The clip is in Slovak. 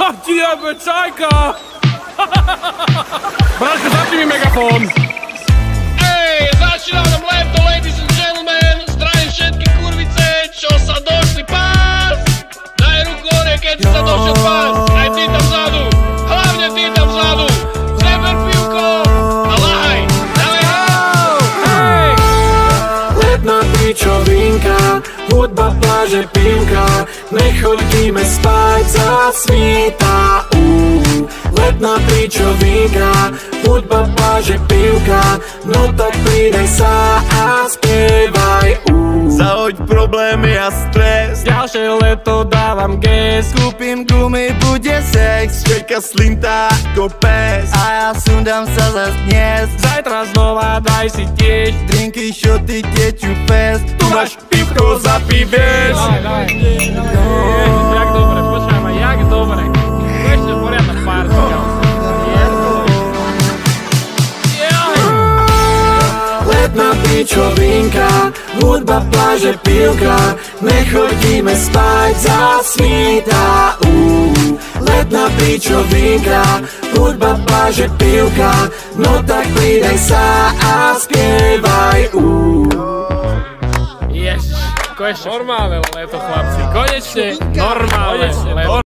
Ti jebe, čajka! Braško, zapni mi megafón! Ej, začína nám leto, ladies and gentlemen. Zdravím všetky kurvice, čo sa došli pás. Daj ruku hore, keď si sa došiel pás. Aj ty tam vzadu, hlavne ty tam vzadu. Treber pivko a lahaj. Dávaj. Hej! Letná pičovinka, hudba, pláže, pivka. Nechodíme spať, zasvíta. Letná pičovinka, hudba, pláže, pivka. No tak pridaj sa a spievaj. Zahoď problémy a stres. Ďalšie leto dávam gest. Kúpim gumy, bude sex. Čeka slintá ako pes. A ja sundám sa zas dnes. Zajtra znova daj si tiež. Drinky, šoty, teču fest. Tu máš pivko, zapí, vieš. Daj. Jak dobre, počkaj ma, jak dobre. Ešte poriadna párty, Letná pičovinka, hudba, pláže, pivka. Nechodíme spať, zasvíta. Letná pičovinka, hudba, pláže, pivka. No tak pridaj sa a spievaj. Ježiš, konečne normálne leto, chlapci. Konečne normálne leto.